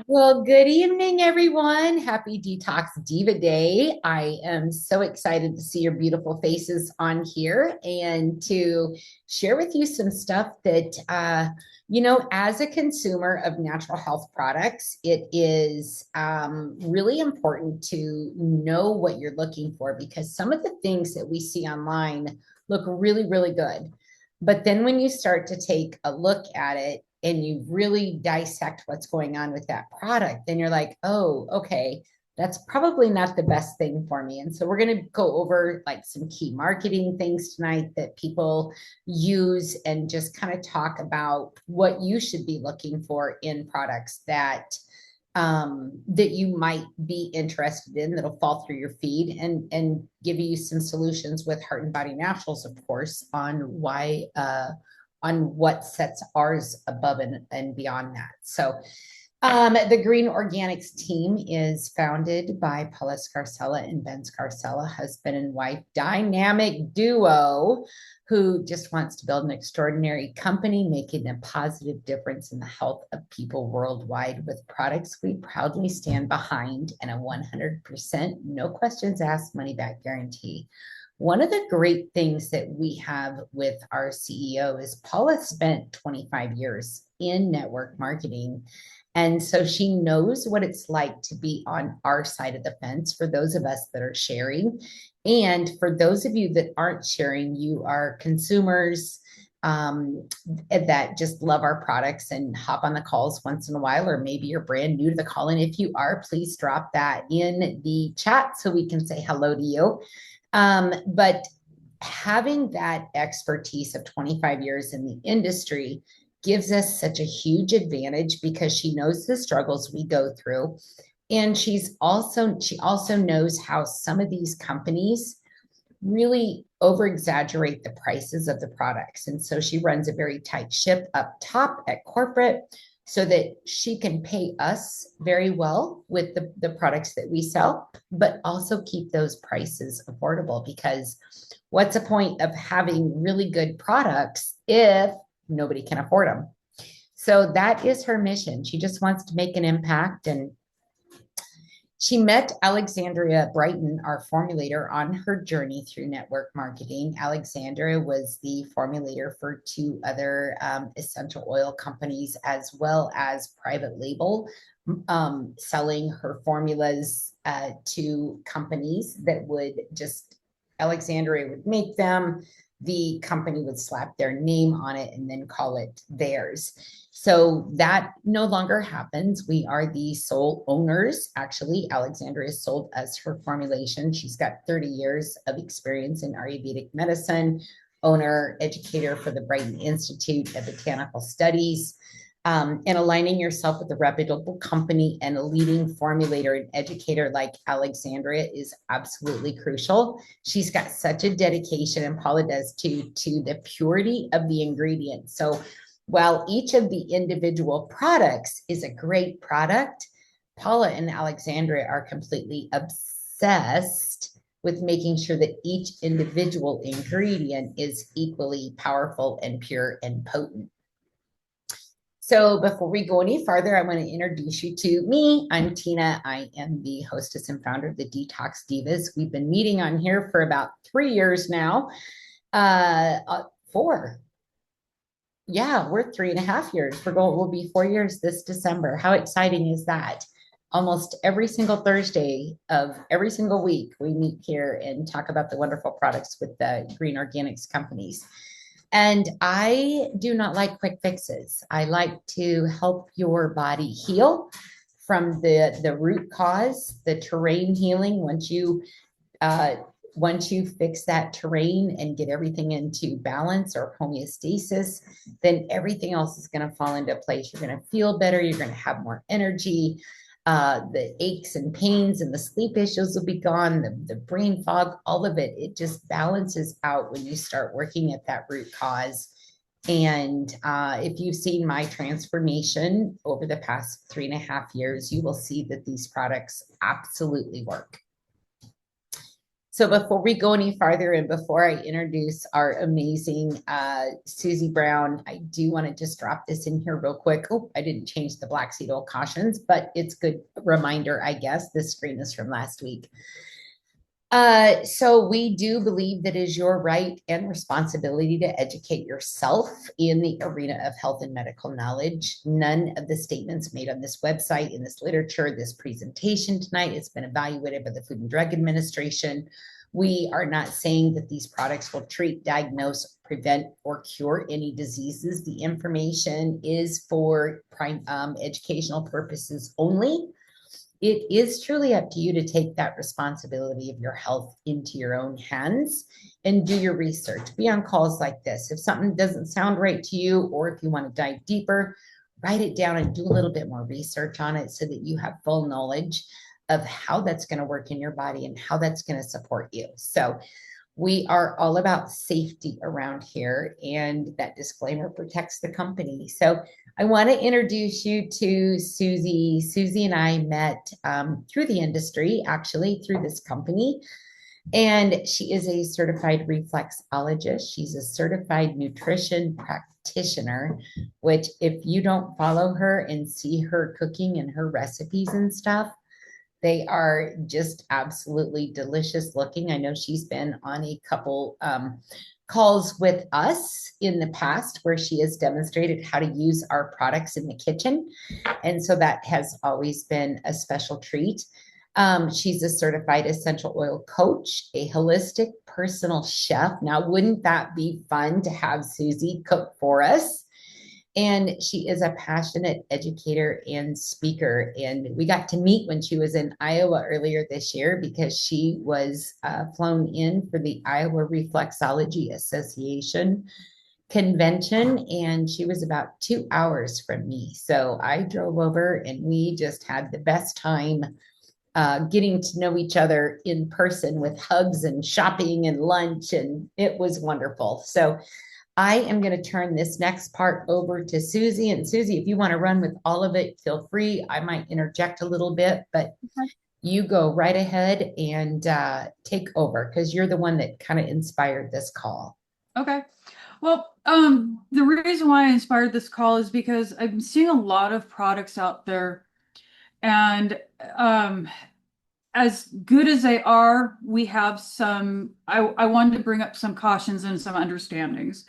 Well, good evening, everyone. Happy Detox Diva Day. I am so excited to see your beautiful faces on here and to share with you some stuff that, as a consumer of natural health products, it is really important to know what you're looking for because some of the things that we see online look really, really good. But then when you start to take a look at it, and you really dissect what's going on with that product, then you're like, oh, okay, that's probably not the best thing for me. And so we're going to go over like some key marketing things tonight that people use and just kind of talk about what you should be looking for in products that you might be interested in that'll fall through your feed and give you some solutions with Heart and Body Naturals, of course, on what sets ours above and beyond that. So the Green Organics team is founded by Paula Scarcella and Ben Scarcella, husband and wife dynamic duo who just wants to build an extraordinary company, making a positive difference in the health of people worldwide with products we proudly stand behind and a 100% no questions asked money back guarantee. One of the great things that we have with our CEO is Paula spent 25 years in network marketing. And so she knows what it's like to be on our side of the fence for those of us that are sharing. And for those of you that aren't sharing, you are consumers that just love our products and hop on the calls once in a while, or maybe you're brand new to the call. And if you are, please drop that in the chat so we can say hello to you. But having that expertise of 25 years in the industry gives us such a huge advantage because she knows the struggles we go through. And she also knows how some of these companies really over exaggerate the prices of the products. And so she runs a very tight ship up top at corporate so that she can pay us very well with the products that we sell, but also keep those prices affordable because what's the point of having really good products if nobody can afford them? So that is her mission. She just wants to make an impact. And she met Alexandria Brighton, our formulator, on her journey through network marketing. Alexandria was the formulator for two other essential oil companies, as well as private label, selling her formulas to companies that would just, Alexandria would make them. The company would slap their name on it and then call it theirs. So that no longer happens. We are the sole owners. Actually, Alexandria sold us her formulation. She's got 30 years of experience in Ayurvedic medicine, owner, educator for the Brighton Institute of Botanical Studies. And aligning yourself with a reputable company and a leading formulator and educator like Alexandria is absolutely crucial. She's got such a dedication, and Paula does too, to the purity of the ingredients. So while each of the individual products is a great product, Paula and Alexandria are completely obsessed with making sure that each individual ingredient is equally powerful and pure and potent. So before we go any farther, I want to introduce you to me. I'm Tina. I am the hostess and founder of the Detox Divas. We've been meeting on here for about 3 years now. 4. Yeah, we're 3.5 years. We'll be 4 years this December. How exciting is that? Almost every single Thursday of every single week, we meet here and talk about the wonderful products with the Green Organics companies. And I do not like quick fixes. I like to help your body heal from the root cause, the terrain healing. Once you fix that terrain and get everything into balance or homeostasis, then everything else is going to fall into place. You're going to feel better. You're going to have more energy. The aches and pains and the sleep issues will be gone, the brain fog, all of it. It just balances out when you start working at that root cause. And if you've seen my transformation over the past 3.5 years, you will see that these products absolutely work. So before we go any farther and before I introduce our amazing Suzy Brown, I do want to just drop this in here real quick. Oh, I didn't change the black seed oil cautions, but it's good reminder, I guess. This screen is from last week. So we do believe that it is your right and responsibility to educate yourself in the arena of health and medical knowledge. None of the statements made on this website, in this literature, this presentation tonight, it's been evaluated by the Food and Drug Administration. We are not saying that these products will treat, diagnose, prevent, or cure any diseases. The information is for educational purposes only. It is truly up to you to take that responsibility of your health into your own hands and do your research. Be on calls like this. If something doesn't sound right to you, or if you want to dive deeper, write it down and do a little bit more research on it so that you have full knowledge of how that's going to work in your body and how that's going to support you. So we are all about safety around here, and that disclaimer protects the company. So I want to introduce you to Suzy. Suzy and I met through the industry, actually through this company, and she is a certified reflexologist. She's a certified nutrition practitioner, which if you don't follow her and see her cooking and her recipes and stuff, they are just absolutely delicious looking. I know she's been on a couple calls with us in the past where she has demonstrated how to use our products in the kitchen. And so that has always been a special treat. She's a certified essential oil coach, a holistic personal chef. Now, wouldn't that be fun to have Suzy cook for us? And she is a passionate educator and speaker. And we got to meet when she was in Iowa earlier this year because she was flown in for the Iowa Reflexology Association convention. And she was about 2 hours from me. So I drove over and we just had the best time getting to know each other in person with hugs and shopping and lunch. And it was wonderful. So I am going to turn this next part over to Suzy. And Suzy, if you want to run with all of it, feel free. I might interject a little bit, but you go right ahead and take over because you're the one that kind of inspired this call. Okay. Well, the reason why I inspired this call is because I'm seeing a lot of products out there, and as good as they are, we have some, I wanted to bring up some cautions and some understandings.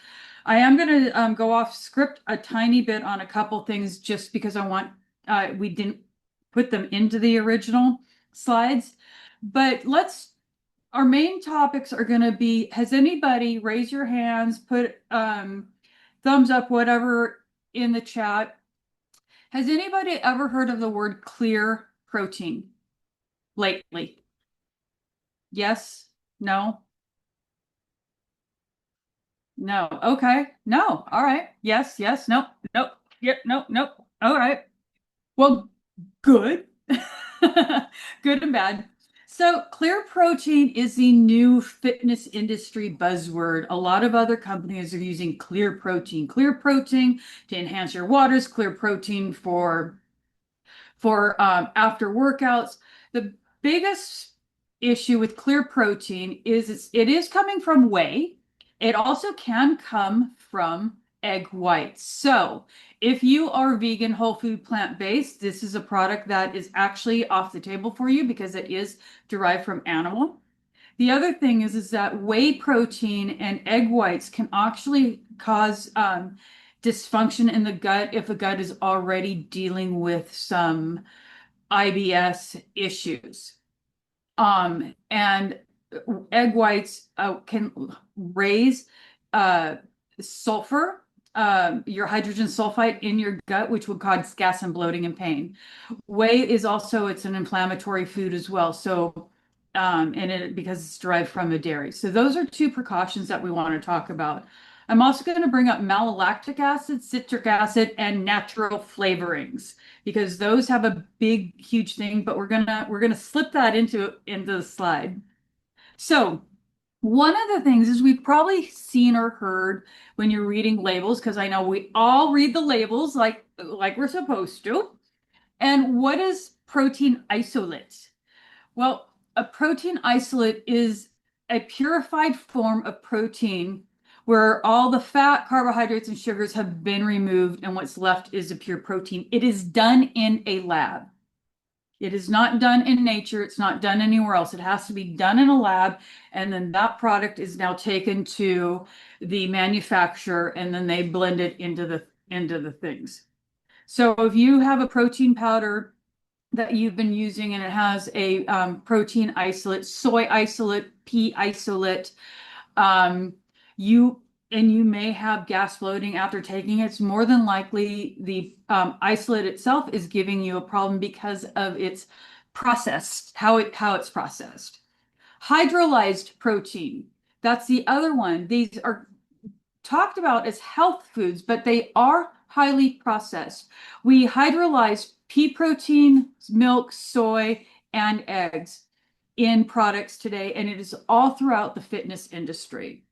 I am going to go off script a tiny bit on a couple things just because I want, we didn't put them into the original slides, but our main topics are going to be, has anybody raise your hands, put thumbs up, whatever in the chat. Has anybody ever heard of the word clear protein lately? Yes? No? No. Okay. No. All right. Yes. Yes. No. Nope. Yep. Nope. Nope. All right. Well, good. Good and bad. So clear protein is the new fitness industry buzzword. A lot of other companies are using clear protein to enhance your waters, clear protein for after workouts. The biggest issue with clear protein is it is coming from whey. It also can come from egg whites. So if you are vegan, whole food, plant-based, this is a product that is actually off the table for you because it is derived from animal. The other thing is that whey protein and egg whites can actually cause dysfunction in the gut if the gut is already dealing with some IBS issues. And egg whites can raise sulfur, your hydrogen sulfide in your gut, which would cause gas and bloating and pain. Whey is also, it's an inflammatory food as well. So, because it's derived from a dairy. So those are two precautions that we want to talk about. I'm also going to bring up malolactic acid, citric acid, and natural flavorings because those have a big, huge thing, but we're gonna slip that into the slide. So one of the things is we've probably seen or heard when you're reading labels, because I know we all read the labels like we're supposed to. And what is protein isolate? Well, a protein isolate is a purified form of protein where all the fat, carbohydrates, and sugars have been removed, and what's left is a pure protein. It is done in a lab. It is not done in nature. It's not done anywhere else. It has to be done in a lab, and then that product is now taken to the manufacturer, and then they blend it into the things. So if you have a protein powder that you've been using and it has a protein isolate, soy isolate, pea isolate, um, you you may have gas bloating after taking it. It's more than likely the isolate itself is giving you a problem because of its process, how it's processed. Hydrolyzed protein, that's the other one. These are talked about as health foods, but they are highly processed. We hydrolyze pea protein, milk, soy, and eggs in products today, and it is all throughout the fitness industry.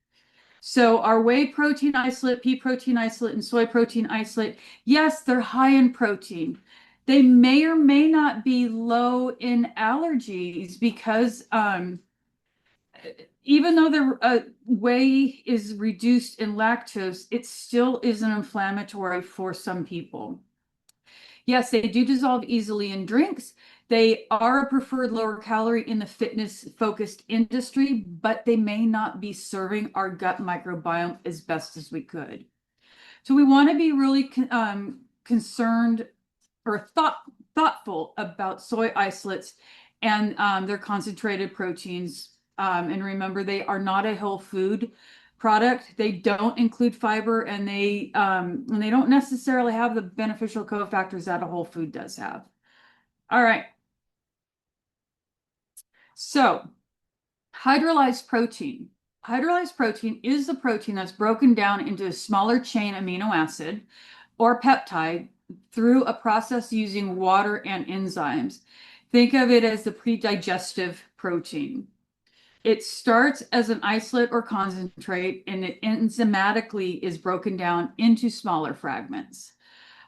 So our whey protein isolate, pea protein isolate, and soy protein isolate, yes, they're high in protein. They may or may not be low in allergies because even though the whey is reduced in lactose, it still is an inflammatory for some people. Yes, they do dissolve easily in drinks. They are a preferred lower calorie in the fitness focused industry, but they may not be serving our gut microbiome as best as we could. So we want to be really concerned or thoughtful about soy isolates and their concentrated proteins. And remember, they are not a whole food product. They don't include fiber, and they don't necessarily have the beneficial cofactors that a whole food does have. All right. So hydrolyzed protein. Hydrolyzed protein is the protein that's broken down into a smaller chain amino acid or peptide through a process using water and enzymes. Think of it as the predigestive protein. It starts as an isolate or concentrate, and it enzymatically is broken down into smaller fragments.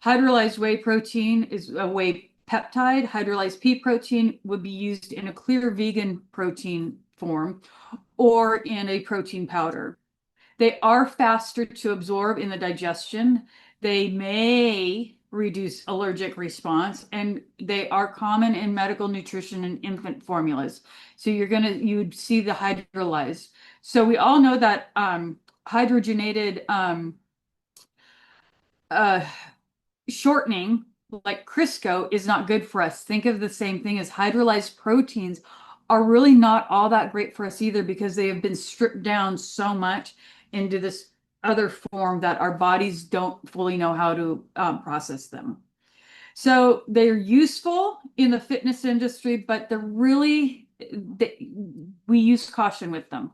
Hydrolyzed whey protein is a whey peptide. Hydrolyzed pea protein would be used in a clear vegan protein form or in a protein powder. They are faster to absorb in the digestion. They may reduce allergic response, and they are common in medical nutrition and infant formulas. So you'd see the hydrolyzed. So we all know that hydrogenated uh, shortening like Crisco is not good for us. Think of the same thing as hydrolyzed proteins are really not all that great for us either because they have been stripped down so much into this other form that our bodies don't fully know how to process them. So they're useful in the fitness industry, but we use caution with them.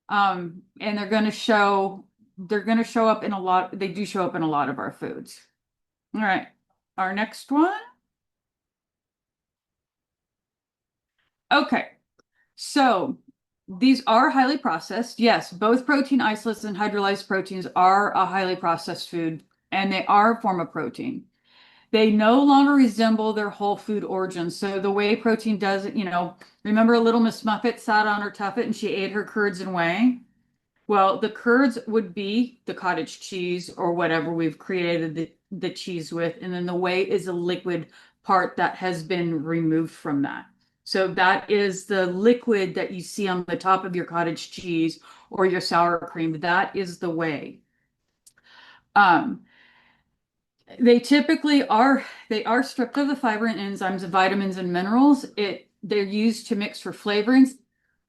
And they're going to show up in a lot, they do show up in a lot of our foods. All right, our next one. Okay, so these are highly processed. Yes, both protein isolates and hydrolyzed proteins are a highly processed food, and they are a form of protein. They no longer resemble their whole food origins. So the whey protein doesn't, remember Little Miss Muffet sat on her tuffet and she ate her curds and whey? Well, the curds would be the cottage cheese or whatever we've created the cheese with. And then the whey is a liquid part that has been removed from that. So that is the liquid that you see on the top of your cottage cheese or your sour cream. That is the whey. They typically are stripped of the fiber and enzymes, vitamins and minerals. They're used to mix for flavorings,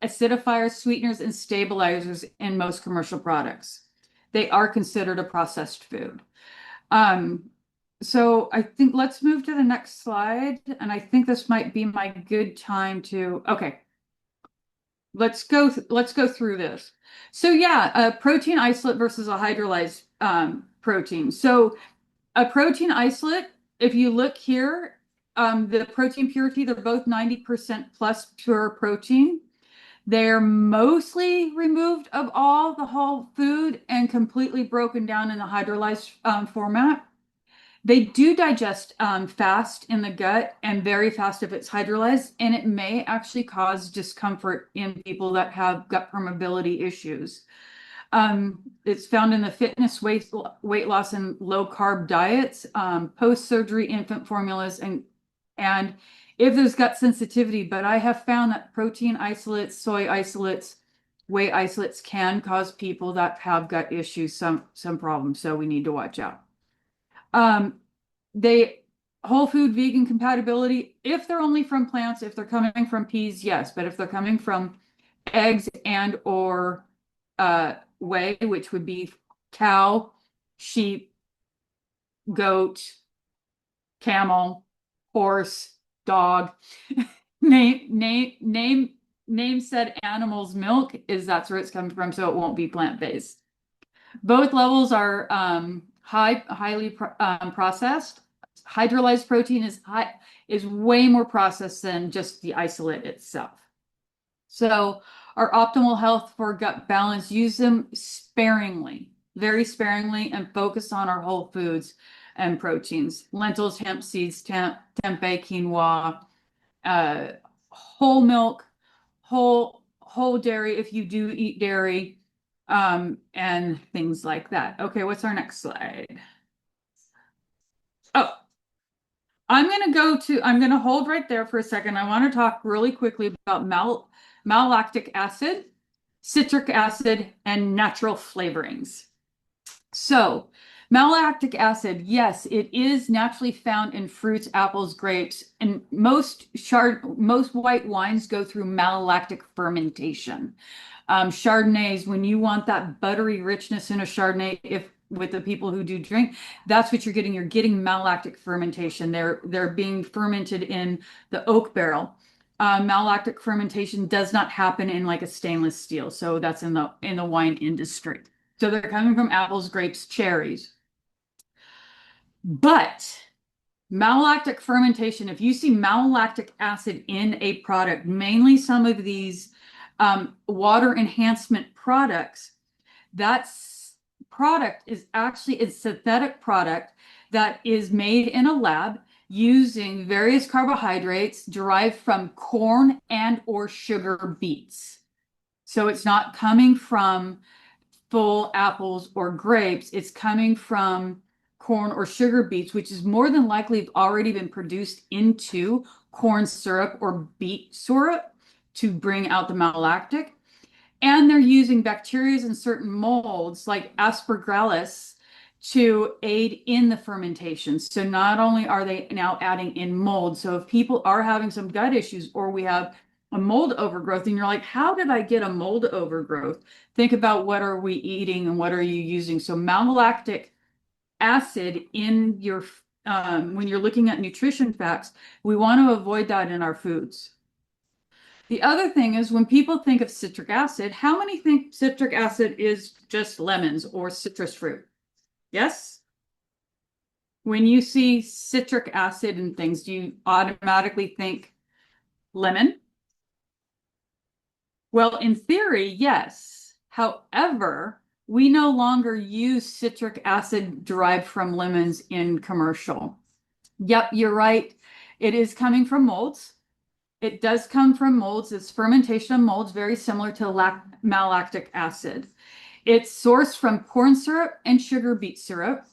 acidifiers, sweeteners, and stabilizers in most commercial products. They are considered a processed food. So I think let's move to the next slide. And I think this might be my good time to, okay. Let's go through this. So yeah, a protein isolate versus a hydrolyzed protein. So a protein isolate, if you look here, the protein purity, they're both 90% plus pure protein. They're mostly removed of all the whole food and completely broken down in the hydrolyzed format. They do digest fast in the gut and very fast if it's hydrolyzed, and it may actually cause discomfort in people that have gut permeability issues. It's found in the fitness, weight loss, and low carb diets, post-surgery infant formulas, and if there's gut sensitivity. But I have found that protein isolates, soy isolates, whey isolates can cause people that have gut issues some problems. So we need to watch out. Um, they whole food vegan compatibility, if they're only from plants, if they're coming from peas, yes, but if they're coming from eggs and or whey, which would be cow, sheep, goat, camel, horse, dog, name said animal's milk, is that's where it's coming from, so it won't be plant-based. Both levels are highly processed. Hydrolyzed protein is way more processed than just the isolate itself. So our optimal health for gut balance, use them sparingly, very sparingly, and focus on our whole foods and proteins. Lentils, hemp seeds, tempeh, quinoa, whole milk, whole dairy if you do eat dairy, and things like that. Okay, what's our next slide? Oh, I'm going to hold right there for a second. I want to talk really quickly about malolactic acid, citric acid, and natural flavorings. So, malolactic acid, yes, it is naturally found in fruits, apples, grapes, and most white wines go through malolactic fermentation. Chardonnays, when you want that buttery richness in a Chardonnay, if with the people who do drink, that's what you're getting. You're getting malolactic fermentation. They're being fermented in the oak barrel. Malolactic fermentation does not happen in like a stainless steel, so that's in the wine industry. So they're coming from apples, grapes, cherries. But malolactic fermentation, if you see malolactic acid in a product, mainly some of these water enhancement products, that product is actually a synthetic product that is made in a lab using various carbohydrates derived from corn and or sugar beets. So it's not coming from full apples or grapes. It's coming from corn or sugar beets, which is more than likely already been produced into corn syrup or beet syrup to bring out the malolactic. And they're using bacteria in certain molds like aspergillus to aid in the fermentation. So not only are they now adding in mold, so if people are having some gut issues or we have a mold overgrowth and you're like, how did I get a mold overgrowth? Think about what are we eating and what are you using? So malolactic acid in your when you're looking at nutrition facts, we want to avoid that in our foods. The other thing is when people think of citric acid, how many think citric acid is just lemons or citrus fruit? Yes? When you see citric acid and things, do you automatically think lemon? Well, in theory, yes. However, we no longer use citric acid derived from lemons in commercial. Yep, you're right. It is coming from molds. It does come from molds. It's fermentation of molds, very similar to malolactic acid. It's sourced from corn syrup and sugar beet syrup,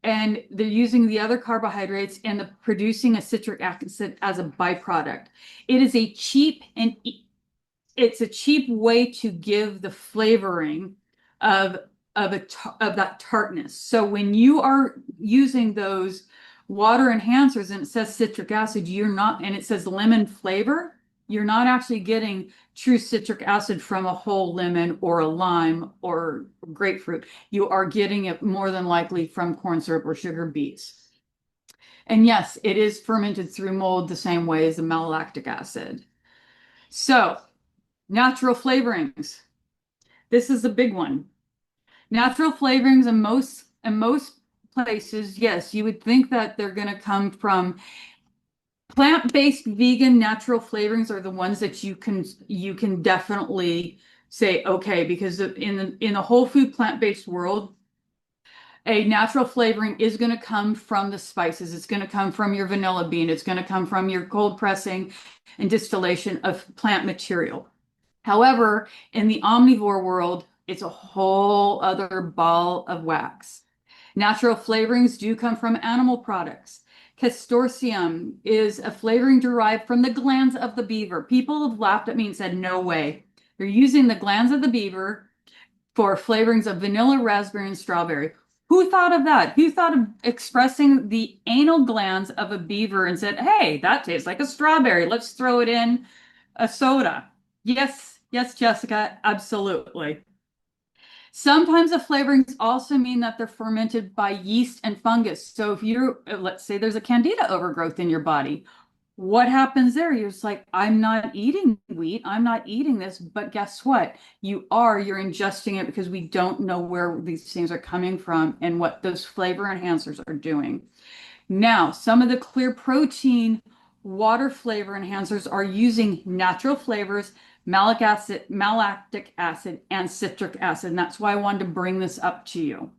and they're using the other carbohydrates and producing a citric acid as a byproduct. It is a cheap and it's a cheap way to give the flavoring of that tartness. So when you are using those water enhancers and it says citric acid, you're not, and it says lemon flavor, you're not actually getting true citric acid from a whole lemon or a lime or grapefruit. You are getting it more than likely from corn syrup or sugar beets. And yes, it is fermented through mold the same way as the malolactic acid. So natural flavorings. This is a big one. Natural flavorings in most places, yes, you would think that they're going to come from plant-based vegan natural flavorings are the ones that you can definitely say okay, because in the whole food plant-based world, A natural flavoring is going to come from the spices. It's going to come from your vanilla bean. It's going to come from your cold pressing and distillation of plant material. However, in the omnivore world, it's a whole other ball of wax. Natural flavorings do come from animal products. Castorcium is a flavoring derived from the glands of the beaver. People have laughed at me and said, no way. They're using the glands of the beaver for flavorings of vanilla, raspberry, and strawberry. Who thought of that? Who thought of expressing the anal glands of a beaver and said, hey, that tastes like a strawberry. Let's throw it in a soda. Yes, yes, Jessica, absolutely. Sometimes the flavorings also mean that they're fermented by yeast and fungus. So if you're, let's say there's a candida overgrowth in your body, what happens there? You're just like, I'm not eating wheat. I'm not eating this. But guess what? You're ingesting it because we don't know where these things are coming from and what those flavor enhancers are doing. Now, some of the clear protein water flavor enhancers are using natural flavors, malic acid, malactic acid, and citric acid. And that's why I wanted to bring this up to you.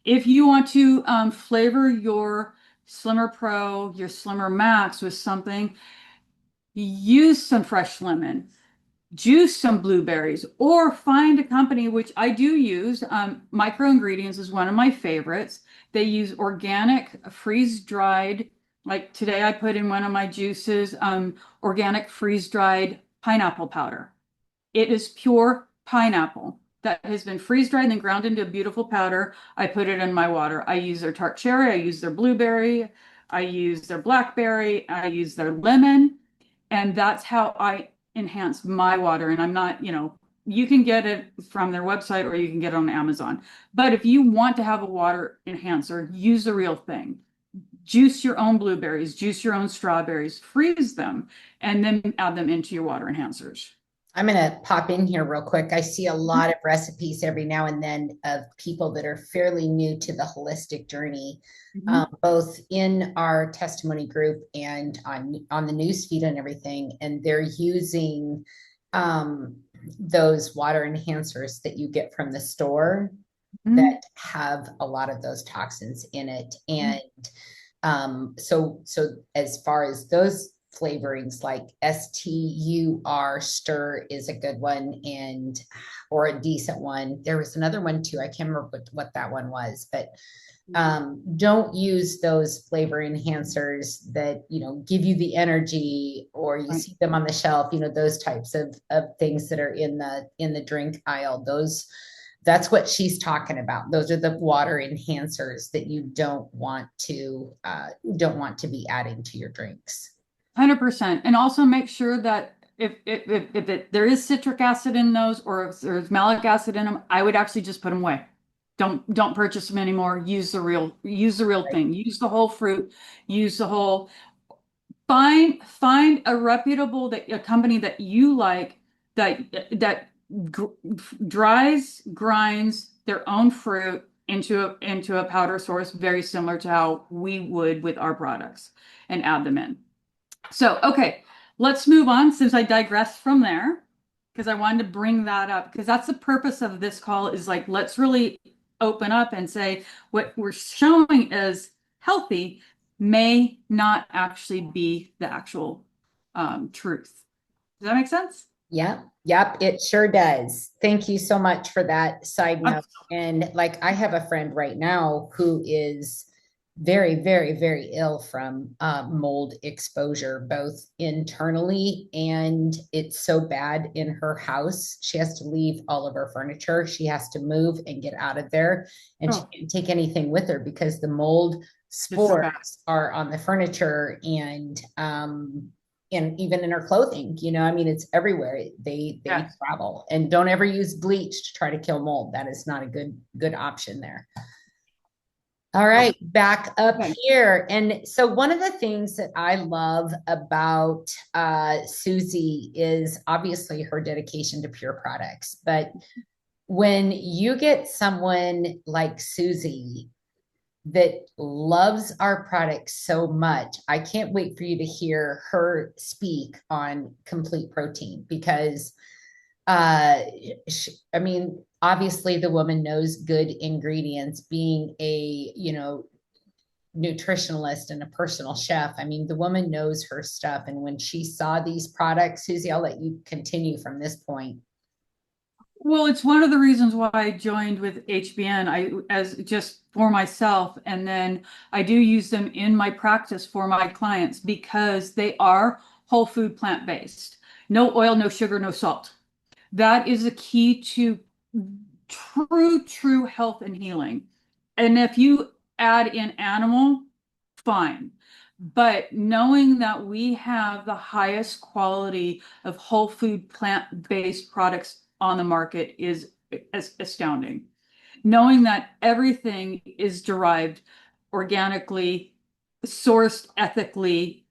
If you want to flavor your Slimmer Pro, your Slimmer Max with something, use some fresh lemon, juice some blueberries, or find a company, which I do use. Micro Ingredients is one of my favorites. They use organic, freeze-dried, like today I put in one of my juices, organic freeze-dried pineapple powder. It is pure pineapple that has been freeze-dried and then ground into a beautiful powder. I put it in my water. I use their tart cherry, I use their blueberry, I use their blackberry, I use their lemon, and that's how I enhance my water. And I'm not, you can get it from their website or you can get it on Amazon. But if you want to have a water enhancer, use the real thing. Juice your own blueberries, juice your own strawberries, freeze them, and then add them into your water enhancers. I'm going to pop in here real quick. I see a lot of recipes every now and then of people that are fairly new to the holistic journey, both in our testimony group and on the news feed and everything. And they're using those water enhancers that you get from the store that have a lot of those toxins in it. And so as far as those flavorings, like stir is a good one, and or a decent one. There was another one too. I can't remember what that one was, but don't use those flavor enhancers that give you the energy, or you see them on the shelf, those types of things that are in the drink aisle. That's what she's talking about. Those are the water enhancers that you don't want to be adding to your drinks. 100%. And also make sure that if there is citric acid in those, or if there's malic acid in them, I would actually just put them away. Don't purchase them anymore. Use the real thing. Use the whole fruit. Use the whole. Find a reputable a company that you like, that grinds their own fruit into a powder source, very similar to how we would with our products, and add them in. So, okay, let's move on, since I digressed from there, because I wanted to bring that up, because that's the purpose of this call, is like, let's really open up and say what we're showing as healthy may not actually be the actual truth. Does that make sense? Yep, it sure does. Thank you so much for that side note. And like, I have a friend right now who is very, very, very ill from mold exposure, both internally, and it's so bad in her house. She has to leave all of her furniture. She has to move and get out of there, and she can't take anything with her because the mold spores are on the furniture and even in her clothing. It's everywhere. They travel. And don't ever use bleach to try to kill mold. That is not a good option there. All right, back up here. And so one of the things that I love about Suzy is obviously her dedication to pure products. But when you get someone like Suzy that loves our products so much, I can't wait for you to hear her speak on complete protein, because obviously the woman knows good ingredients, being a, nutritionalist and a personal chef. I mean, the woman knows her stuff. And when she saw these products, Susie, I'll let you continue from this point. Well, it's one of the reasons why I joined with HBN. I as just for myself, and then I do use them in my practice for my clients because they are whole food plant-based. No oil, no sugar, no salt. That is a key to true health and healing. And if you add in animal, fine. But knowing that we have the highest quality of whole food plant-based products on the market is astounding. Knowing that everything is derived organically, sourced ethically,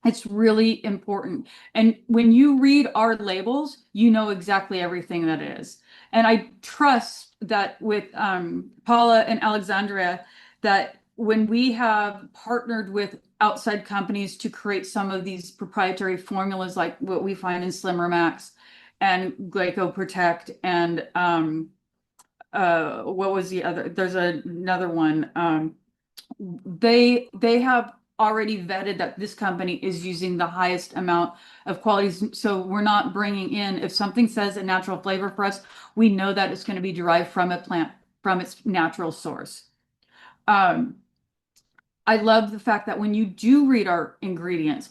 it's really important. And when you read our labels, you know exactly everything that is. And I trust that with Paula and Alexandria, that when we have partnered with outside companies to create some of these proprietary formulas, like what we find in Slimmer Max and Glyco Protect, and what was the other? There's another one. They have already vetted that this company is using the highest amount of qualities. So we're not bringing in, if something says a natural flavor for us, we know that it's going to be derived from a plant, from its natural source. Um, I love the fact that when you do read our ingredients,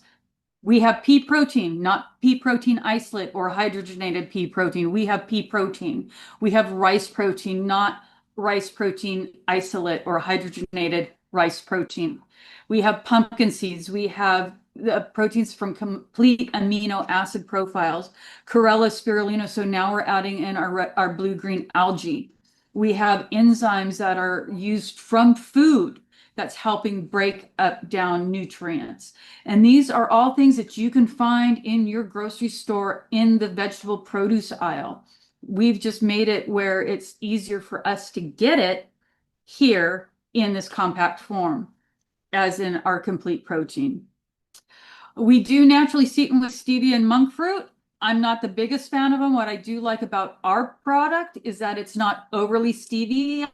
we have pea protein, not pea protein isolate or hydrogenated pea protein. We have pea protein. We have rice protein, not rice protein isolate or hydrogenated rice protein. We have pumpkin seeds. We have the proteins from complete amino acid profiles, Chlorella spirulina. So now we're adding in our blue-green algae. We have enzymes that are used from food that's helping break up down nutrients. And these are all things that you can find in your grocery store in the vegetable produce aisle. We've just made it where it's easier for us to get it here in this compact form, as in our complete protein. We do naturally sweeten with stevia and monk fruit. I'm not the biggest fan of them. What I do like about our product is that it's not overly stevia.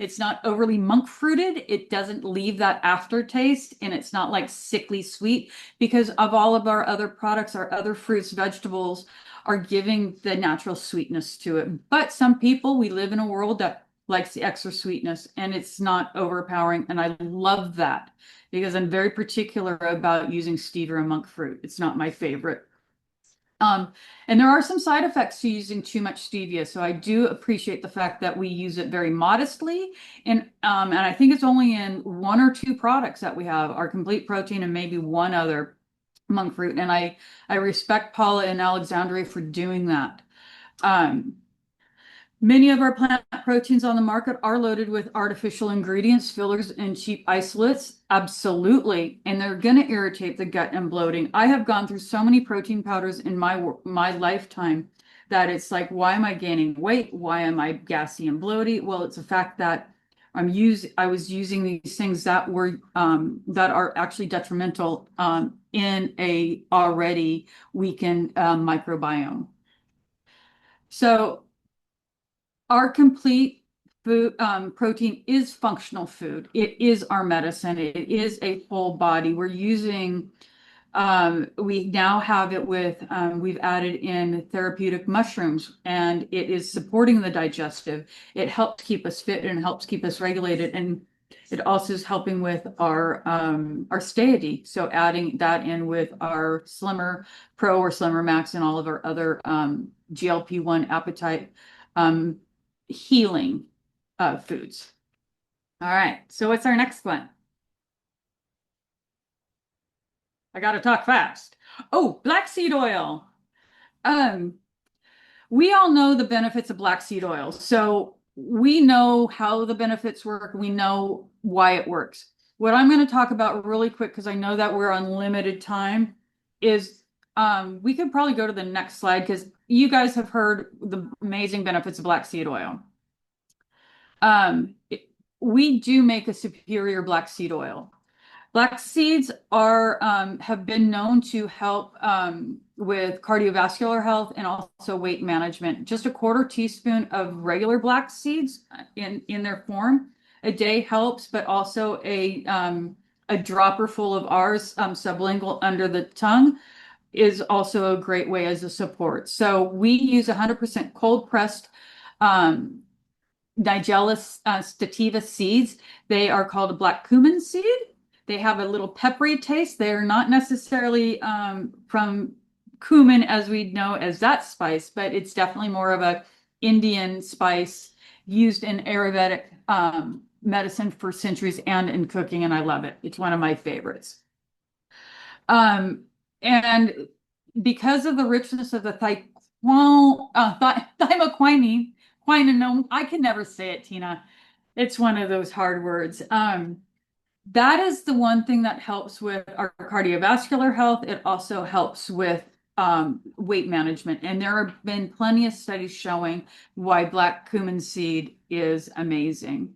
It's not overly monk fruited. It doesn't leave that aftertaste, and it's not like sickly sweet, because of all of our other products, our other fruits, vegetables are giving the natural sweetness to it. But some people, we live in a world that likes the extra sweetness, and it's not overpowering. And I love that because I'm very particular about using stevia and monk fruit. It's not my favorite. And there are some side effects to using too much stevia. So I do appreciate the fact that we use it very modestly. And I think it's only in one or two products that we have our complete protein and maybe one other monk fruit. And I respect Paula and Alexandria for doing that. Um, Many of our plant proteins on the market are loaded with artificial ingredients, fillers, and cheap isolates. Absolutely. And they're going to irritate the gut and bloating. I have gone through so many protein powders in my lifetime that it's like, why am I gaining weight? Why am I gassy and bloaty? Well, it's a fact that I was using these things that were that are actually detrimental in a already weakened microbiome. So our complete food protein is functional food. It is our medicine. It is a whole body. We're using, we now have it with, we've added in therapeutic mushrooms, and it is supporting the digestive. It helps keep us fit and helps keep us regulated. And it also is helping with our satiety. So adding that in with our Slimmer Pro or Slimmer Max and all of our other GLP-1 appetite healing foods. All right, so what's our next one? I got to talk fast. Oh, black seed oil. Um, we all know the benefits of black seed oil. So we know how the benefits work. We know why it works. What I'm going to talk about really quick, because I know that we're on limited time, is we could probably go to the next slide because you guys have heard the amazing benefits of black seed oil. We do make a superior black seed oil. Black seeds are have been known to help with cardiovascular health and also weight management. Just a quarter teaspoon of regular black seeds in their form a day helps, but also a dropper full of ours sublingual under the tongue is also a great way as a support. So we use 100% cold pressed um, Nigella stativa seeds. They are called a black cumin seed. They have a little peppery taste. They are not necessarily from cumin as we know as that spice, but it's definitely more of a Indian spice used in Ayurvedic medicine for centuries and in cooking, and I love it. It's one of my favorites. Um, and because of the richness of the thymoquinine, quinine, I can never say it, Tina. It's one of those hard words. That is the one thing that helps with our cardiovascular health. It also helps with weight management. And there have been plenty of studies showing why black cumin seed is amazing.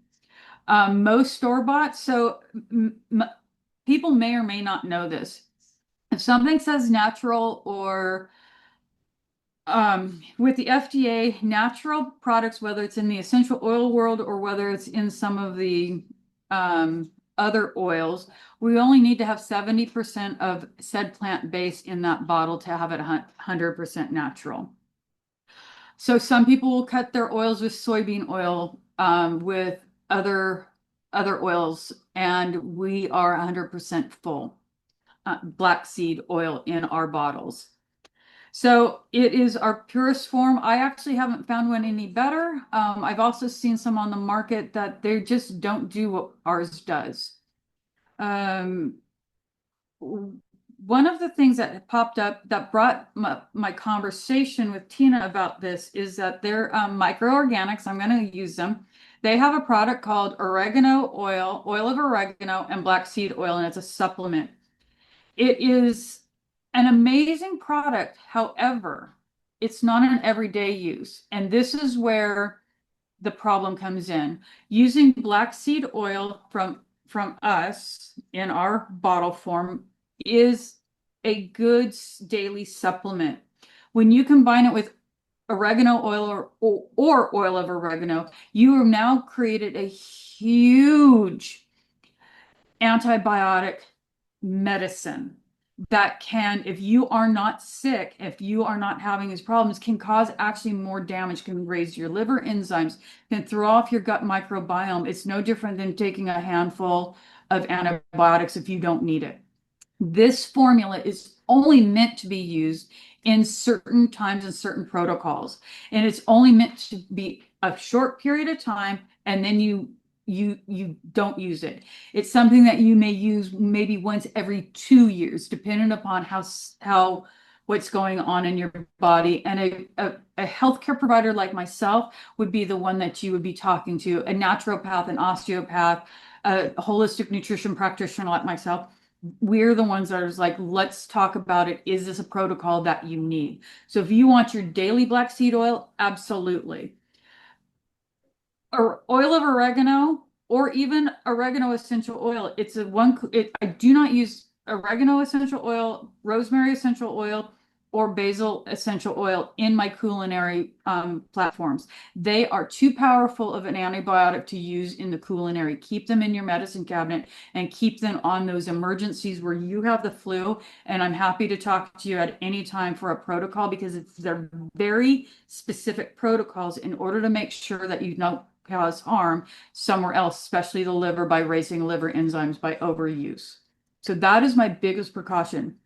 Most store-bought, so people may or may not know this. If something says natural or with the FDA, natural products, whether it's in the essential oil world or whether it's in some of the other oils, we only need to have 70% of said plant-based in that bottle to have it 100% natural. So some people will cut their oils with soybean oil, with other oils, and we are 100% full black seed oil in our bottles. So it is our purest form. I actually haven't found one any better. I've also seen some on the market that they just don't do what ours does. One of the things that popped up that brought my conversation with Tina about this is that they're microorganics. I'm going to use them. They have a product called oregano oil, oil of oregano, and black seed oil, and it's a supplement. It is an amazing product. However, it's not an everyday use. And this is where the problem comes in. Using black seed oil from us in our bottle form is a good daily supplement. When you combine it with oregano oil or oil of oregano, you have now created a huge antibiotic medicine that can, if you are not sick, if you are not having these problems, can cause actually more damage, can raise your liver enzymes, can throw off your gut microbiome. It's no different than taking a handful of antibiotics if you don't need it. This formula is only meant to be used in certain times and certain protocols. And it's only meant to be a short period of time, and then you don't use it. It's something that you may use maybe once every 2 years, depending upon how what's going on in your body. And a healthcare provider like myself would be the one that you would be talking to, a naturopath, an osteopath, a holistic nutrition practitioner like myself. We're the ones that are like, let's talk about it. Is this a protocol that you need? So if you want your daily black seed oil, absolutely. Or oil of oregano, or even oregano essential oil. It's a one. I do not use oregano essential oil, rosemary essential oil, or basil essential oil in my culinary platforms. They are too powerful of an antibiotic to use in the culinary. Keep them in your medicine cabinet and keep them on those emergencies where you have the flu. And I'm happy to talk to you at any time for a protocol, because they're very specific protocols in order to make sure that you don't cause harm somewhere else, especially the liver, by raising liver enzymes by overuse. So that is my biggest precaution.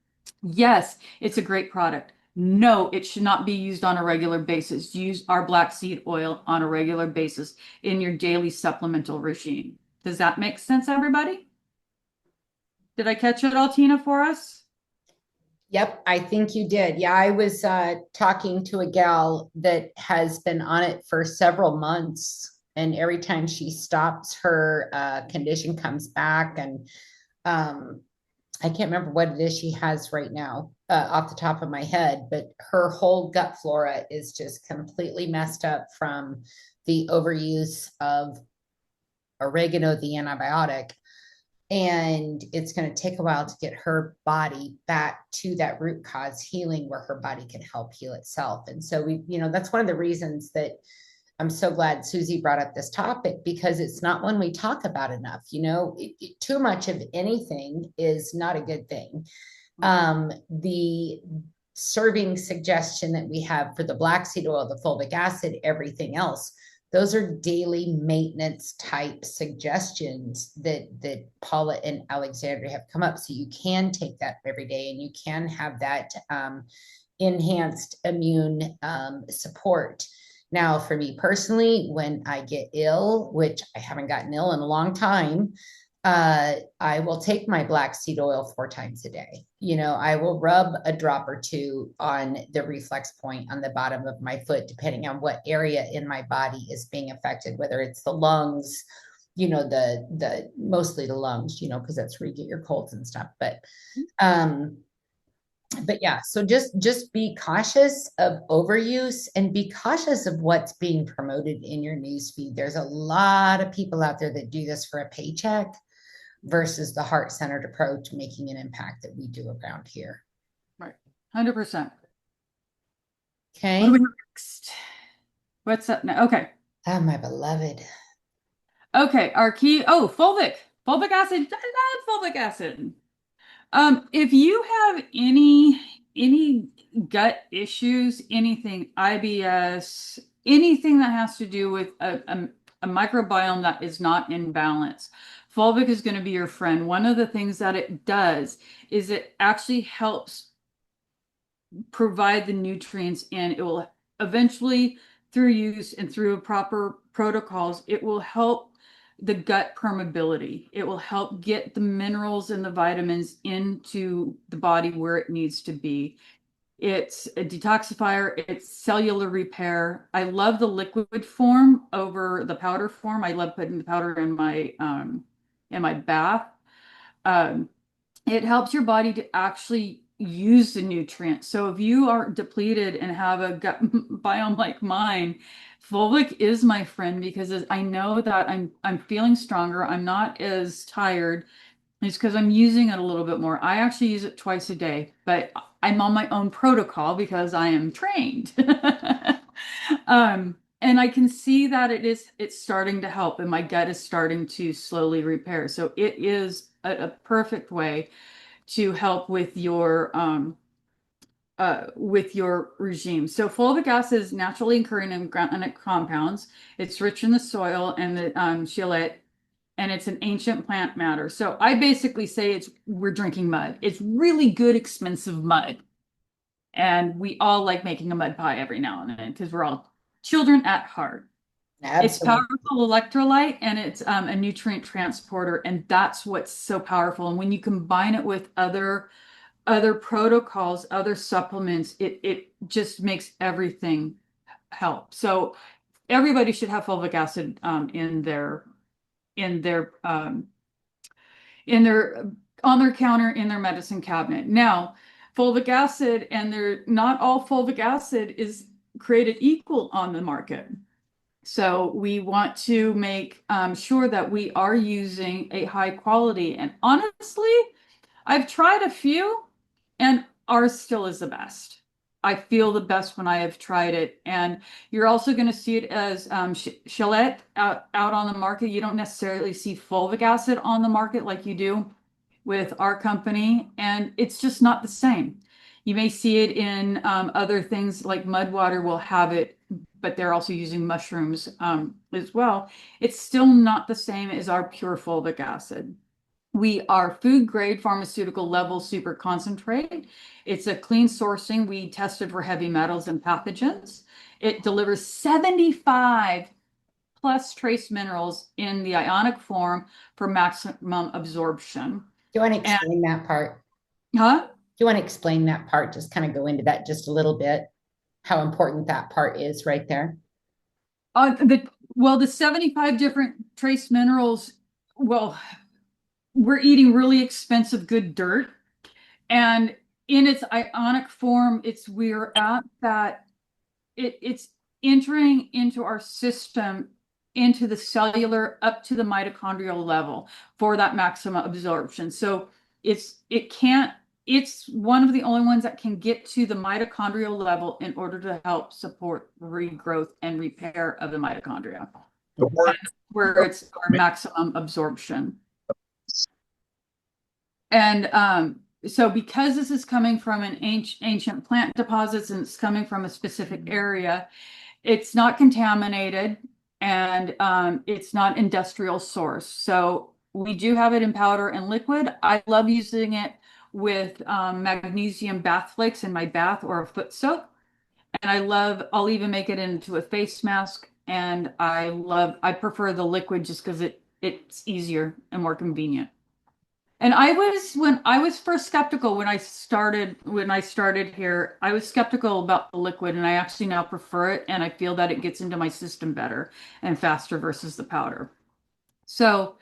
Yes, it's a great product. No, it should not be used on a regular basis. Use our black seed oil on a regular basis in your daily supplemental regime. Does that make sense, everybody? Did I catch it all, Tina, for us? Yep, I think you did. Yeah, I was talking to a gal that has been on it for several months, and every time she stops, her condition comes back. And um, I can't remember what it is she has right now off the top of my head, but her whole gut flora is just completely messed up from the overuse of oregano, the antibiotic. And it's going to take a while to get her body back to that root cause healing where her body can help heal itself. And so that's one of the reasons that I'm so glad Suzy brought up this topic, because it's not one we talk about enough. Too much of anything is not a good thing. The serving suggestion that we have for the black seed oil, the fulvic acid, everything else, those are daily maintenance type suggestions that Paula and Alexandria have come up. So you can take that every day, and you can have that enhanced immune support. Now, for me personally, when I get ill, which I haven't gotten ill in a long time, I will take my black seed oil 4 times a day. I will rub a drop or two on the reflex point on the bottom of my foot, depending on what area in my body is being affected, whether it's the lungs, the mostly the lungs, because that's where you get your colds and stuff. But yeah, so just be cautious of overuse, and be cautious of what's being promoted in your newsfeed. There's a lot of people out there that do this for a paycheck versus the heart-centered approach making an impact that we do around here. Right. 100%. Okay. What do we have next? What's up now? Okay. Oh, my beloved. Okay. Our key. Oh, fulvic acid. I love fulvic acid. If you have any gut issues, anything IBS, anything that has to do with a microbiome that is not in balance, fulvic is going to be your friend. One of the things that it does is it actually helps provide the nutrients in. It will eventually, through use and through proper protocols, it will help the gut permeability. It will help get the minerals and the vitamins into the body where it needs to be. It's a detoxifier, it's cellular repair. I love the liquid form over the powder form. I love putting the powder in my bath. Um, it helps your body to actually use the nutrients. So if you are depleted and have a gut biome like mine, fulvic is my friend, because I know that I'm feeling stronger. I'm not as tired. It's because I'm using it a little bit more. I actually use it twice a day, but I'm on my own protocol because I am trained. And I can see that it's starting to help, and my gut is starting to slowly repair. So it is a perfect way to help with your regime. So fulvic acid is naturally occurring in organic compounds. It's rich in the soil and the scheelite, and it's an ancient plant matter. So I basically say we're drinking mud. It's really good, expensive mud. And we all like making a mud pie every now and then because we're all children at heart. It's Absolutely. powerful electrolyte, and it's a nutrient transporter, and that's what's so powerful. And when you combine it with other protocols, other supplements, it just makes everything help. So everybody should have fulvic acid in their in their on their counter in their medicine cabinet. Now, fulvic acid, and they're not all fulvic acid is created equal on the market. So we want to make sure that we are using a high quality. And honestly, I've tried a few, and ours still is the best. I feel the best when I have tried it. And you're also going to see it as Gillette out on the market. You don't necessarily see fulvic acid on the market like you do with our company. And it's just not the same. You may see it in other things like Mudwater will have it, but they're also using mushrooms as well. It's still not the same as our pure fulvic acid. We are food grade pharmaceutical level super concentrate. It's a clean sourcing. We tested for heavy metals and pathogens. It delivers 75 plus trace minerals in the ionic form for maximum absorption. Do you want to And, explain that part? huh? Do you want to explain that part? Just kind of go into that just a little bit, how important that part is right there. The 75 different trace minerals, well, we're eating really expensive, good dirt. And in its ionic form, we're at that it's entering into our system into the cellular up to the mitochondrial level for that maximum absorption. So it can't it's one of the only ones that can get to the mitochondrial level in order to help support regrowth and repair of the mitochondria, where it's our maximum absorption. And so because this is coming from an ancient plant deposits and it's coming from a specific area, it's not contaminated and it's not industrial source. So we do have it in powder and liquid. I love using it with magnesium bath flakes in my bath or a foot soak. And I'll even make it into a face mask. And I prefer the liquid just because it's easier and more convenient. And when I was first skeptical when I started here, I was skeptical about the liquid and I actually now prefer it and I feel that it gets into my system better and faster versus the powder. So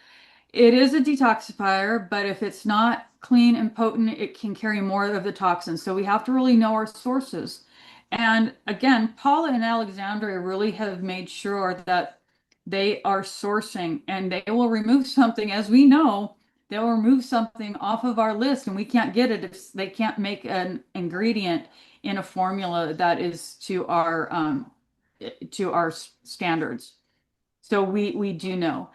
it is a detoxifier, but if it's not clean and potent, it can carry more of the toxins. So we have to really know our sources. And again, Paula and Alexandria really have made sure that they are sourcing and they will remove something, as we know, they'll remove something off of our list and we can't get it if they can't make an ingredient in a formula that is to our standards. So we do know.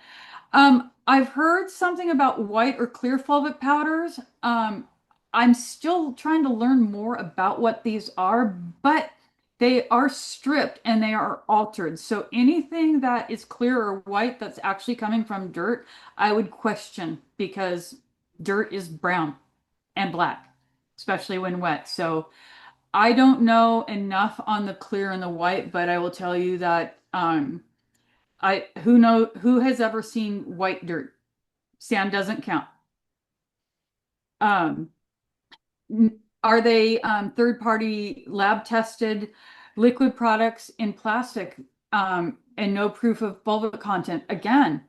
I've heard something about white or clear fulvic powders. I'm still trying to learn more about what these are, but they are stripped and they are altered. So anything that is clear or white that's actually coming from dirt, I would question because dirt is brown and black, especially when wet. So I don't know enough on the clear and the white, but I will tell you that who has ever seen white dirt? Sand doesn't count. Um, are they third party lab tested liquid products in plastic and no proof of fulvic content? Again,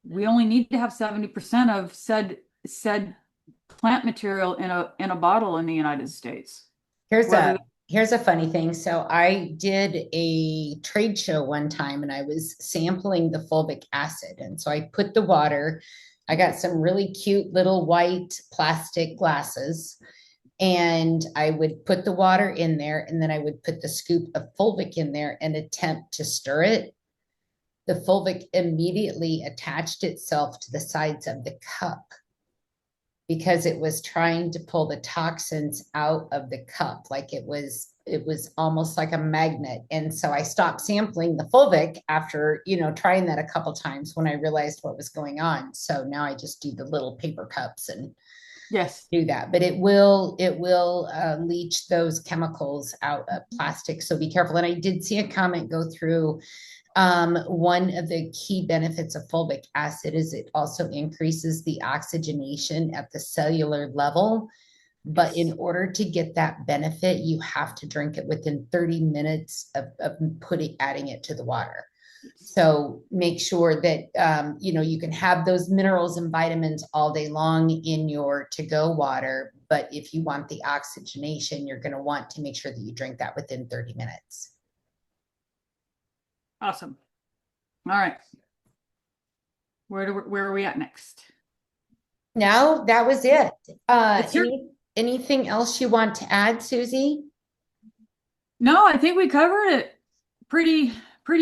we only need to have 70% of said plant material in a bottle in the United States. Here's a Whether here's a funny thing. So I did a trade show one time and I was sampling the fulvic acid. And so I put the water, I got some really cute little white plastic glasses, and I would put the water in there and then I would put the scoop of fulvic in there and attempt to stir it. The fulvic immediately attached itself to the sides of the cup because it was trying to pull the toxins out of the cup. Like it was almost like a magnet. And so I stopped sampling the fulvic after, trying that a couple times when I realized what was going on. So now I just do the little paper cups and yes, do that, but it will leach those chemicals out of plastic. So be careful. And I did see a comment go through. One of the key benefits of fulvic acid is it also increases the oxygenation at the cellular level. But yes. in order to get that benefit, you have to drink it within 30 minutes of adding it to the water. So make sure that you can have those minerals and vitamins all day long in your to-go water, but if you want the oxygenation, you're going to want to make sure that you drink that within 30 minutes. Awesome. All right. Where are we at next? Now that was it. It's your Anything else you want to add, Suzy? No, I think we covered it pretty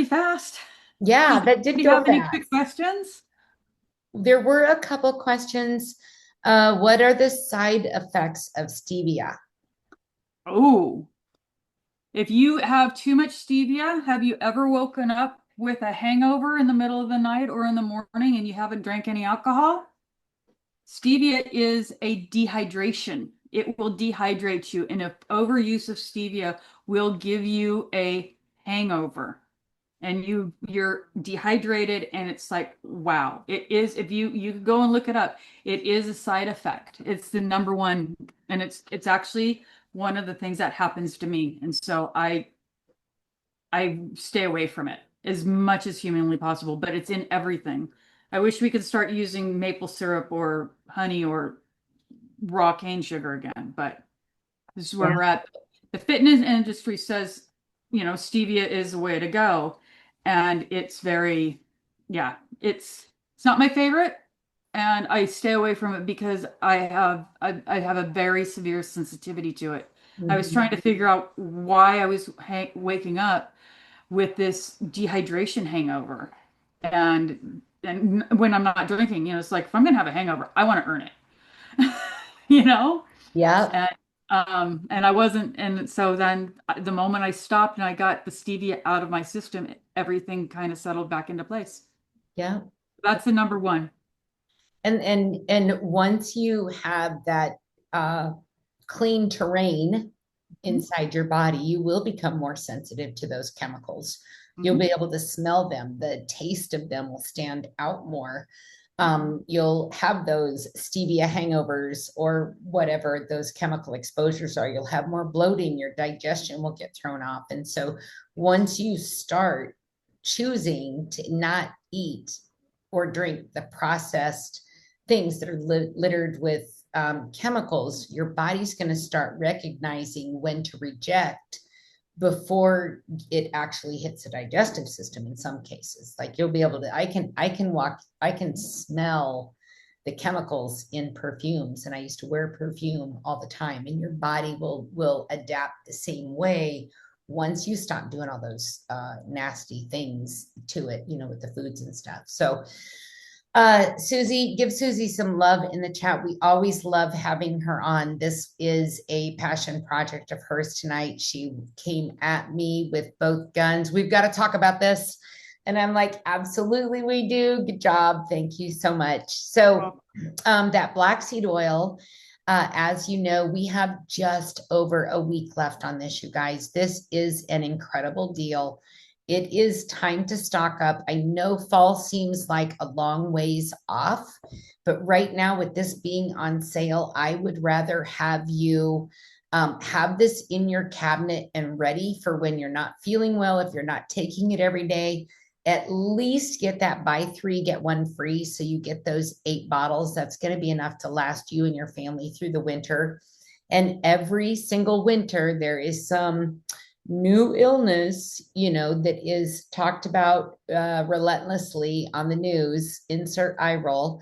fast. Yeah, that Do did you go have any fast. quick questions? There were a couple questions. What are the side effects of stevia? Oh, if you have too much stevia, have you ever woken up with a hangover in the middle of the night or in the morning and you haven't drank any alcohol? Stevia is a dehydration. It will dehydrate you, and if overuse of stevia will give you a hangover. And you're dehydrated and it's like wow, it is. If you go and look it up, it is a side effect. It's the number one, and it's actually one of the things that happens to me, and so I stay away from it as much as humanly possible, but it's in everything. I wish we could start using maple syrup or honey or raw cane sugar again, but this is where Yeah. we're at. The fitness industry says, stevia is the way to go. And it's very Yeah, it's not my favorite, and I stay away from it because I have a very severe sensitivity to it. I was Mhm. trying to figure out why I was waking up with this dehydration hangover, and when I'm not drinking, it's like if I'm gonna have a hangover, I want to earn it, you know. Yeah, And and I wasn't, and so then the moment I stopped and I got the stevia out of my system, everything kind of settled back into place. yeah. That's the number one. And once you have that uh, clean terrain Mhm. inside your body, you will become more sensitive to those chemicals. You'll be Mhm. able to smell them. The taste of them will stand out more. Mhm. You'll have those stevia hangovers or whatever those chemical exposures are. You'll have more bloating. Your digestion will get thrown off. And so once you start choosing to not eat or drink the processed things that are littered with chemicals, your body's going to start recognizing when to reject before it actually hits the digestive system in some cases. Like you'll be able to, I can smell the chemicals in perfumes, and I used to wear perfume all the time, and your body will adapt the same way once you stop doing all those nasty things to it, with the foods and stuff. So Suzy, give Suzy some love in the chat. We always love having her on. This is a passion project of hers tonight. She came at me with both guns. We've got to talk about this. And I'm like, absolutely, we do. Good job. Thank you so much. So, Well, that black seed oil, as you know, we have just over a week left on this, you guys. This is an incredible deal. It is time to stock up. I know fall seems like a long ways off, but right now, with this being on sale, I would rather have you have this in your cabinet and ready for when you're not feeling well. If you're not taking it every day, at least get that buy three, get one free. So you get those 8 bottles. That's going to be enough to last you and your family through the winter. And every single winter, there is some new illness, that is talked about relentlessly on the news. Insert eye roll.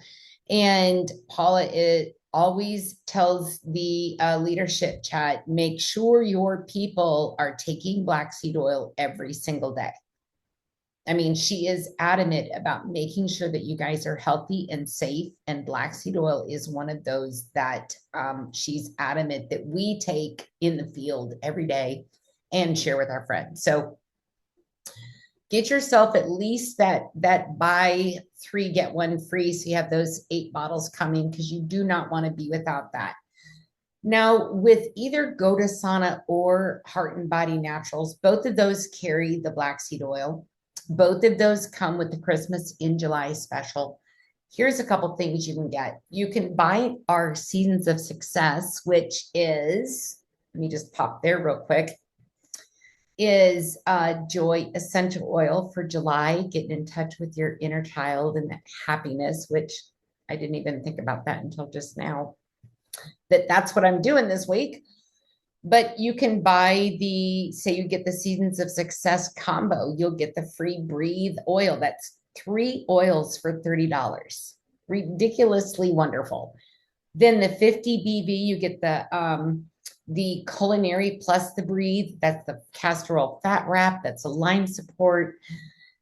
And Paula, it always tells the leadership chat, make sure your people are taking black seed oil every single day. I mean, she is adamant about making sure that you guys are healthy and safe. And black seed oil is one of those that she's adamant that we take in the field every day and share with our friends. So get yourself at least that buy three, get one free. So you have those 8 bottles coming because you do not want to be without that. Now, with either Go to Sauna or Heart and Body Naturals, both of those carry the black seed oil. Both of those come with the Christmas in July special. Here's a couple things you can get. You can buy our Seasons of Success, which is, let me just pop there real quick, is Joy Essential Oil for July, getting in touch with your inner child and that happiness, which I didn't even think about that until just now, that's what I'm doing this week. But you can buy say you get the Seasons of Success combo, you'll get the free Breathe oil. That's 3 oils for $30. Ridiculously wonderful. Then the 50 BV, you get the culinary plus the Breathe. That's the castor oil fat wrap. That's a line support.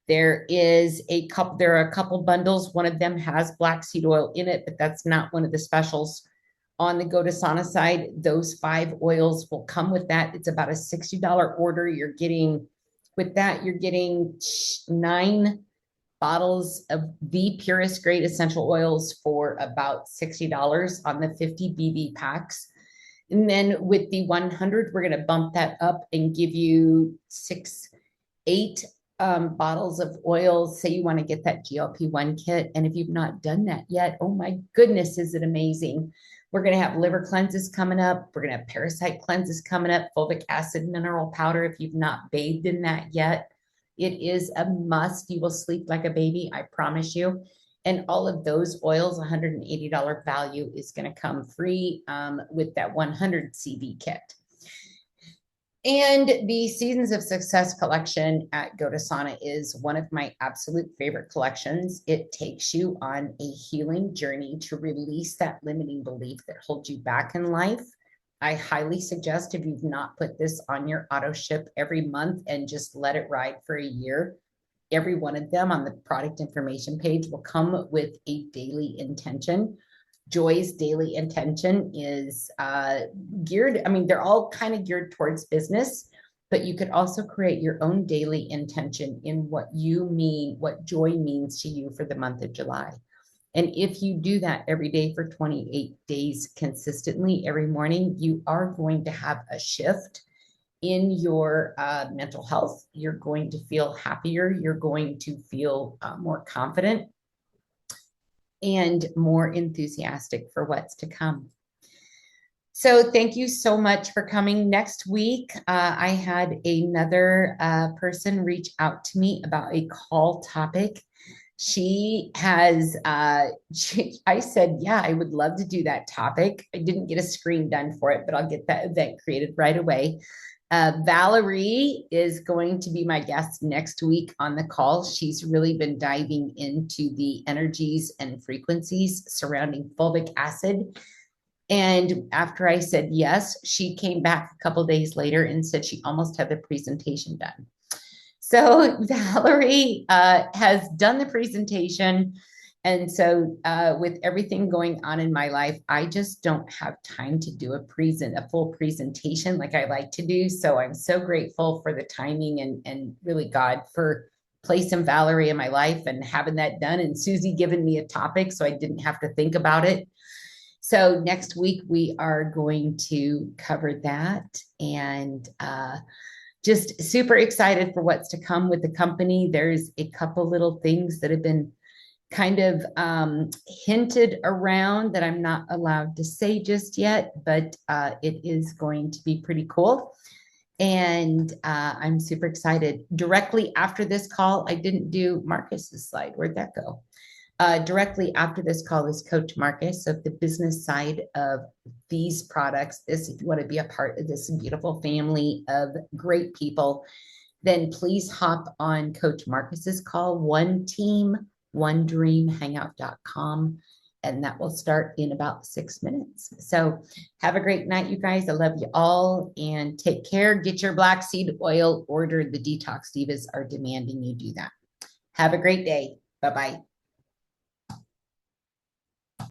There are a couple bundles. One of them has black seed oil in it, but that's not one of the specials. On the Go to Sauna side, those 5 oils will come with that. It's about a $60 order. With that, you're getting 9 bottles of the purest grade essential oils for about $60 on the 50 BV packs. And then with the 100, we're going to bump that up and give you 8 bottles of oil. Say you want to get that GLP-1 kit. And if you've not done that yet, oh my goodness, is it amazing? We're going to have liver cleanses coming up. We're going to have parasite cleanses coming up, fulvic acid mineral powder. If you've not bathed in that yet, it is a must. You will sleep like a baby, I promise you. And all of those oils, $180 value, is going to come free with that 100 CV kit. And the Seasons of Success collection at Godasana is one of my absolute favorite collections. It takes you on a healing journey to release that limiting belief that holds you back in life. I highly suggest, if you've not put this on your auto ship every month and just let it ride for a year, every one of them on the product information page will come with a daily intention. Joy's daily intention is geared, I mean, they're all kind of geared towards business, but you could also create your own daily intention in what you mean, what joy means to you for the month of July. And if you do that every day for 28 days consistently, every morning, you are going to have a shift in your mental health. You're going to feel happier. You're going to feel more confident and more enthusiastic for what's to come. So thank you so much for coming. Next week, I had another person reach out to me about a call topic. I said, yeah, I would love to do that topic. I didn't get a screen done for it, but I'll get that event created right away. Valerie is going to be my guest next week on the call. She's really been diving into the energies and frequencies surrounding fulvic acid. And after I said yes, she came back a couple days later and said she almost had the presentation done. So Valerie has done the presentation. And so with everything going on in my life, I just don't have time to do a full presentation like I like to do. So I'm so grateful for the timing and really God for placing Valerie in my life and having that done. And Suzy giving me a topic so I didn't have to think about it. So next week we are going to cover that, and just super excited for what's to come with the company. There's a couple little things that have been kind of hinted around that I'm not allowed to say just yet, but it is going to be pretty cool. And I'm super excited. Directly after this call, I didn't do Marcus's slide. Where'd that go? Directly after this call is Coach Marcus of the business side of these products. If you want to be a part of this beautiful family of great people, then please hop on Coach Marcus's call, One Team, One Dream, hangout.com. And that will start in about 6 minutes. So have a great night, you guys. I love you all, and take care. Get your black seed oil ordered. The Detox Divas are demanding you do that. Have a great day. Bye-bye.